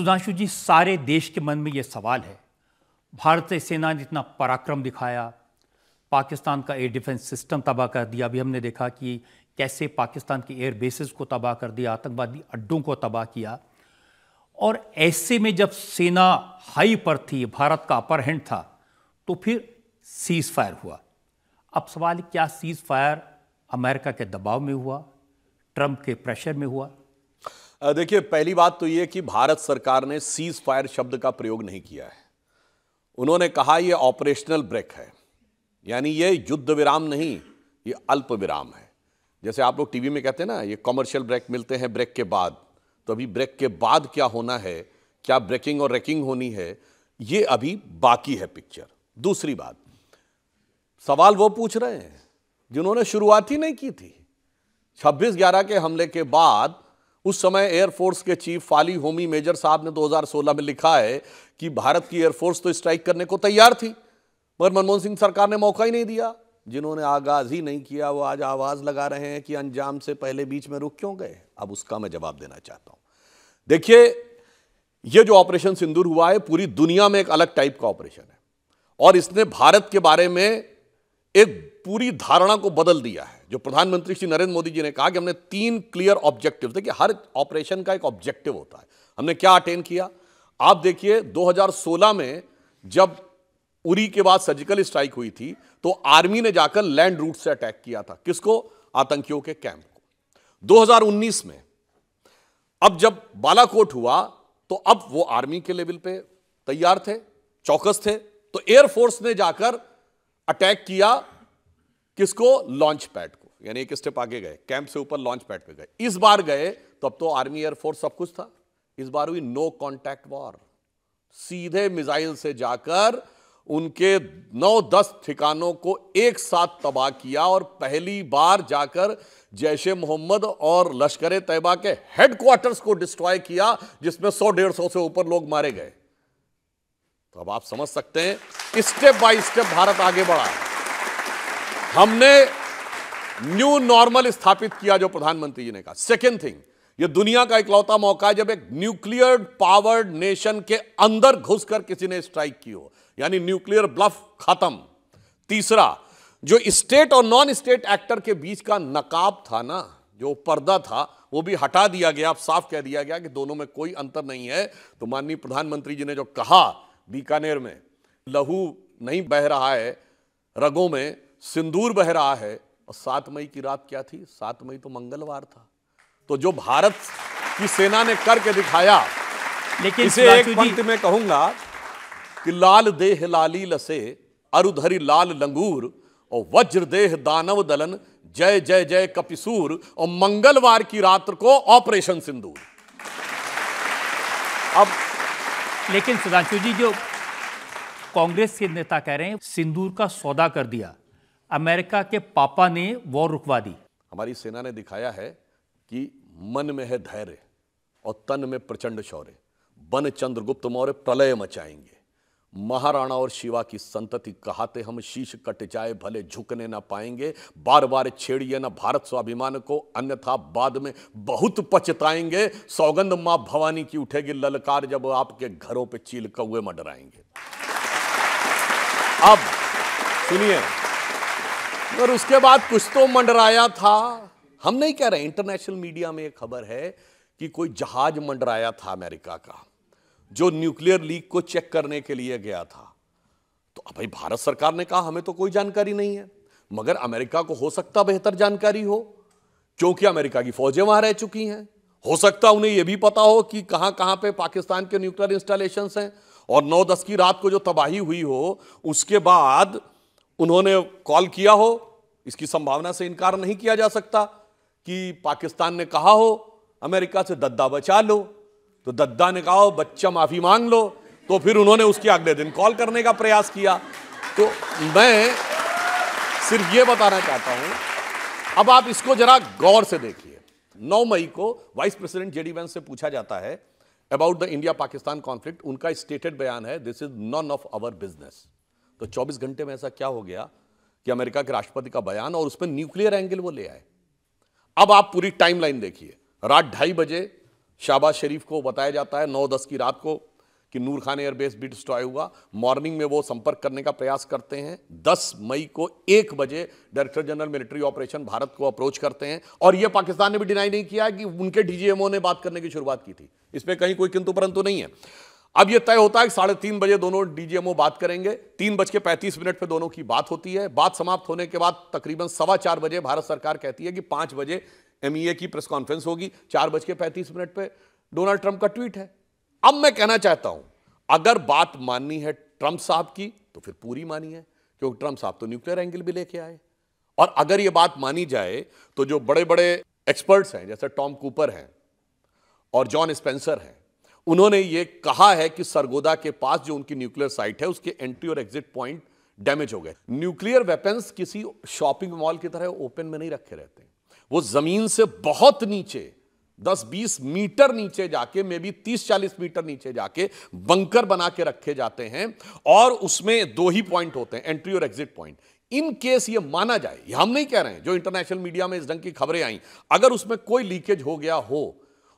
सुधांशु जी, सारे देश के मन में यह सवाल है, भारतीय सेना ने इतना पराक्रम दिखाया, पाकिस्तान का एयर डिफेंस सिस्टम तबाह कर दिया। अभी हमने देखा कि कैसे पाकिस्तान की एयर बेसेस को तबाह कर दिया, आतंकवादी अड्डों को तबाह किया। और ऐसे में जब सेना हाई पर थी, भारत का अपर हैंड था, तो फिर सीज फायर हुआ। अब सवाल है, क्या सीज फायर अमेरिका के दबाव में हुआ, ट्रंप के प्रेशर में हुआ? देखिए, पहली बात तो यह कि भारत सरकार ने सीज फायर शब्द का प्रयोग नहीं किया है। उन्होंने कहा यह ऑपरेशनल ब्रेक है, यानी यह युद्ध विराम नहीं, यह अल्प विराम है। जैसे आप लोग टीवी में कहते हैं ना, ये कमर्शियल ब्रेक मिलते हैं ब्रेक के बाद, तो अभी ब्रेक के बाद क्या होना है, क्या ब्रेकिंग और रेकिंग होनी है, यह अभी बाकी है पिक्चर। दूसरी बात, सवाल वो पूछ रहे हैं जिन्होंने शुरुआत ही नहीं की थी। 26/11 के हमले के बाद उस समय एयरफोर्स के चीफ फाली होमी मेजर साहब ने 2016 में लिखा है कि भारत की एयरफोर्स तो स्ट्राइक करने को तैयार थी, मगर मनमोहन सिंह सरकार ने मौका ही नहीं दिया। जिन्होंने आगाज ही नहीं किया वो आज आवाज लगा रहे हैं कि अंजाम से पहले बीच में रुक क्यों गए। अब उसका मैं जवाब देना चाहता हूं। देखिए, यह जो ऑपरेशन सिंदूर हुआ है, पूरी दुनिया में एक अलग टाइप का ऑपरेशन है और इसने भारत के बारे में एक पूरी धारणा को बदल दिया है। जो प्रधानमंत्री श्री नरेंद्र मोदी जी ने कहा कि हमने 3 क्लियर ऑब्जेक्टिव, देखिए हर ऑपरेशन का एक ऑब्जेक्टिव होता है, हमने क्या अटेन किया। आप देखिए 2016 में जब उरी के बाद सर्जिकल स्ट्राइक हुई थी, तो आर्मी ने जाकर लैंड रूट से अटैक किया था। किसको? आतंकियों के कैंप को। 2019 में अब जब बालाकोट हुआ, तो अब वो आर्मी के लेवल पे तैयार थे, चौकस थे, तो एयरफोर्स ने जाकर अटैक किया। किसको? लॉन्च पैड को, यानी एक स्टेप आगे गए, कैंप से ऊपर लॉन्च पैड पे गए। इस बार गए तो अब तो आर्मी एयरफोर्स सब कुछ था। इस बार हुई नो कॉन्टैक्ट वॉर, सीधे मिसाइल से जाकर उनके 9-10 ठिकानों को एक साथ तबाह किया और पहली बार जाकर जैश-ए मोहम्मद और लश्कर ए तैयबा के हेडक्वार्टर्स को डिस्ट्रॉय किया, जिसमें 100-150 से ऊपर लोग मारे गए। तो अब आप समझ सकते हैं स्टेप बाय स्टेप भारत आगे बढ़ा है। हमने न्यू नॉर्मल स्थापित किया, जो प्रधानमंत्री जी ने कहा। सेकेंड थिंग, यह दुनिया का इकलौता मौका है जब एक न्यूक्लियर पावर्ड नेशन के अंदर घुसकर किसी ने स्ट्राइक की हो, यानी न्यूक्लियर ब्लफ खत्म। तीसरा, जो स्टेट और नॉन स्टेट एक्टर के बीच का नकाब था ना, जो पर्दा था, वो भी हटा दिया गया। अब साफ कह दिया गया कि दोनों में कोई अंतर नहीं है। तो माननीय प्रधानमंत्री जी ने जो कहा, बीकानेर में लहू नहीं बह रहा है, रगों में सिंदूर बह रहा है। और 7 मई की रात क्या थी? 7 मई तो मंगलवार था। तो जो भारत की सेना ने करके दिखाया, लेकिन इसे एक पंक्ति में कहूंगा कि लाल देह लाली लसे अरुधरी लाल लंगूर और वज्र देह दानव दलन जय जय जय कपिसूर, और मंगलवार की रात को ऑपरेशन सिंदूर। अब लेकिन सुधांशु जी, जो कांग्रेस के नेता कह रहे हैं सिंदूर का सौदा कर दिया, अमेरिका के पापा ने वॉर रुकवा दी। हमारी सेना ने दिखाया है कि मन में है धैर्य और तन में प्रचंड शौर्य। बन चंद्रगुप्त मौर्य प्रलय मचाएंगे, महाराणा और शिवा की संतति कहाते हम शीश कट जाए भले झुकने ना पाएंगे। बार बार छेड़िए ना भारत स्वाभिमान को, अन्यथा बाद में बहुत पछताएंगे। सौगंध मां भवानी की उठेगी ललकार, जब आपके घरों पे चील कौए मंडराएंगे। अब सुनिए, और उसके बाद कुछ तो मंडराया था। हम नहीं कह रहे, इंटरनेशनल मीडिया में एक खबर है कि कोई जहाज मंडराया था अमेरिका का, जो न्यूक्लियर लीक को चेक करने के लिए गया था। तो अब भाई भारत सरकार ने कहा हमें तो कोई जानकारी नहीं है, मगर अमेरिका को हो सकता बेहतर जानकारी हो, क्योंकि अमेरिका की फौजें वहां रह चुकी हैं। हो सकता उन्हें यह भी पता हो कि कहां कहां पे पाकिस्तान के न्यूक्लियर इंस्टॉलेशंस हैं। और 9-10 की रात को जो तबाही हुई हो, उसके बाद उन्होंने कॉल किया हो, इसकी संभावना से इनकार नहीं किया जा सकता कि पाकिस्तान ने कहा हो अमेरिका से दद्दा बचा लो, तो दद्दा ने कहा बच्चा माफी मांग लो, तो फिर उन्होंने उसके अगले दिन कॉल करने का प्रयास किया। तो मैं सिर्फ यह बताना चाहता हूं, अब आप इसको जरा गौर से देखिए। 9 मई को वाइस प्रेसिडेंट जेडी वेंस से पूछा जाता है about the India Pakistan conflict. उनका स्टेटेड बयान है, this is none of our business. तो 24 घंटे में ऐसा क्या हो गया कि अमेरिका के राष्ट्रपति का बयान और उसमें न्यूक्लियर एंगल वो ले आए। अब आप पूरी टाइमलाइन देखिए। रात 2:30 बजे शाहबाज शरीफ को बताया जाता है 9-10 की रात को कि नूर खान एयरबेस भी डिस्ट्रॉय हुआ। मॉर्निंग में वो संपर्क करने का प्रयास करते हैं। 10 मई को 1 बजे director general military operation Bharat को अप्रोच करते हैं, और ये पाकिस्तान ने भी डिनाई नहीं किया कि उनके डीजीएमओ ने बात करने की शुरुआत की थी। इसमें कहीं कोई किंतु परंतु नहीं है। अब ये तय होता है कि 3:30 बजे दोनों डीजीएमओ बात करेंगे। 3:35 पे दोनों की बात होती है। बात समाप्त होने के बाद तकरीबन 4:15 बजे भारत सरकार कहती है कि 5 बजे एमईए की प्रेस कॉन्फ्रेंस होगी। 4:35 पे डोनाल्ड ट्रंप का ट्वीट है। अब मैं कहना चाहता हूं, अगर बात माननी है ट्रंप साहब की तो फिर पूरी मानी है, क्योंकि ट्रंप साहब तो न्यूक्लियर एंगल भी लेके आए। और अगर यह बात मानी जाए तो जो बड़े बड़े एक्सपर्ट्स हैं, जैसे टॉम कूपर हैं और जॉन स्पेंसर हैं, उन्होंने ये कहा है कि सरगोदा के पास जो उनकी न्यूक्लियर साइट है उसके एंट्री और एग्जिट पॉइंट डैमेज हो गए। न्यूक्लियर वेपन्स किसी शॉपिंग मॉल की तरह ओपन में नहीं रखे रहते, वो जमीन से बहुत नीचे 10-20 मीटर नीचे जाके, मे बी 30-40 मीटर नीचे जाके बंकर बना के रखे जाते हैं, और उसमें 2 ही पॉइंट होते हैं, एंट्री और एग्जिट पॉइंट। इन केस ये माना जाए, ये हम नहीं कह रहे हैं, जो इंटरनेशनल मीडिया में इस ढंग की खबरें आई, अगर उसमें कोई लीकेज हो गया हो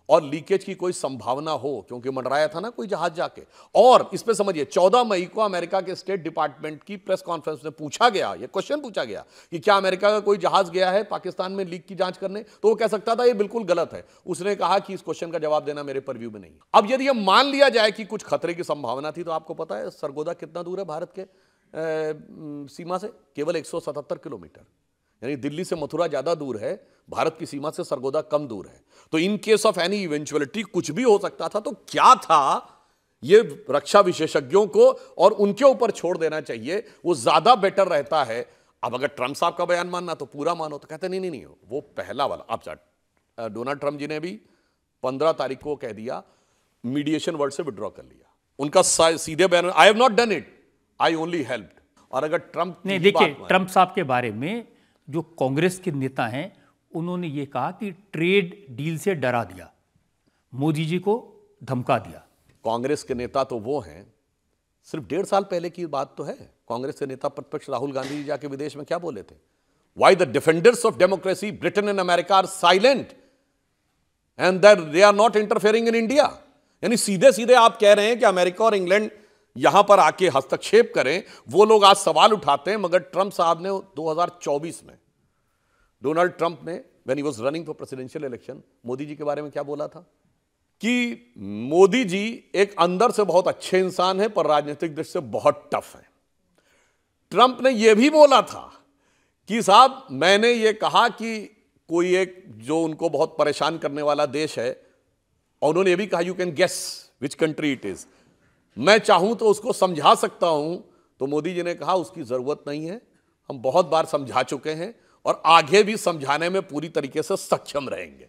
और लीकेज की कोई संभावना हो, क्योंकि मंडराया था ना कोई जहाज जाके, और इस पे समझिए 14 मई को अमेरिका के स्टेट डिपार्टमेंट की प्रेस कॉन्फ्रेंस में पूछा गया, ये क्वेश्चन पूछा गया कि क्या अमेरिका का कोई जहाज गया है पाकिस्तान में लीक की जांच करने, तो वो कह सकता था ये बिल्कुल गलत है। उसने कहा कि इस क्वेश्चन का जवाब देना मेरे परव्यू में नहीं। अब यदि यह मान लिया जाए कि कुछ खतरे की संभावना थी, तो आपको पता है सरगोदा कितना दूर है भारत के सीमा से? केवल 177 किलोमीटर, यानी दिल्ली से मथुरा ज्यादा दूर है, भारत की सीमा से सरगोदा कम दूर है। तो in case of any eventuality कुछ भी हो सकता था। तो क्या था, ये रक्षा विशेषज्ञों को और उनके ऊपर छोड़ देना चाहिए, वो ज्यादा बेटर रहता है। अब अगर ट्रंप साहब का बयान मानना तो पूरा मानो, तो कहते नहीं नहीं, वो पहला वाला। अब डोनाल्ड ट्रंप जी ने भी 15 तारीख को कह दिया, मीडिएशन वर्ड से विड्रॉ कर लिया। उनका सीधे बयान, I have not done it, I only helped. और अगर ट्रंप नहीं, देखिए ट्रंप साहब के बारे में जो कांग्रेस के नेता हैं, उन्होंने ये कहा कि ट्रेड डील से डरा दिया, मोदी जी को धमका दिया। कांग्रेस के नेता तो वो हैं, सिर्फ 1.5 साल पहले की बात तो है। कांग्रेस के नेता प्रतिपक्ष राहुल गांधी जी जाके विदेश में क्या बोले थे? Why the defenders of democracy Britain and America are silent and that they are not interfering in India. यानी सीधे सीधे आप कह रहे हैं कि अमेरिका और इंग्लैंड यहां पर आके हस्तक्षेप करें। वो लोग आज सवाल उठाते हैं, मगर ट्रंप साहब ने 2024 में, डोनाल्ड ट्रंप ने when he was running for presidential election, Modi ji के बारे में क्या बोला था कि मोदी जी एक अंदर से बहुत अच्छे इंसान है, पर राजनीतिक दृष्टि से बहुत टफ है। ट्रंप ने यह भी बोला था कि साहब, मैंने यह कहा कि कोई एक जो उनको बहुत परेशान करने वाला देश है, और उन्होंने यह भी कहा you can guess which country it is, मैं चाहूं तो उसको समझा सकता हूं। तो मोदी जी ने कहा उसकी जरूरत नहीं है, हम बहुत बार समझा चुके हैं और आगे भी समझाने में पूरी तरीके से सक्षम रहेंगे।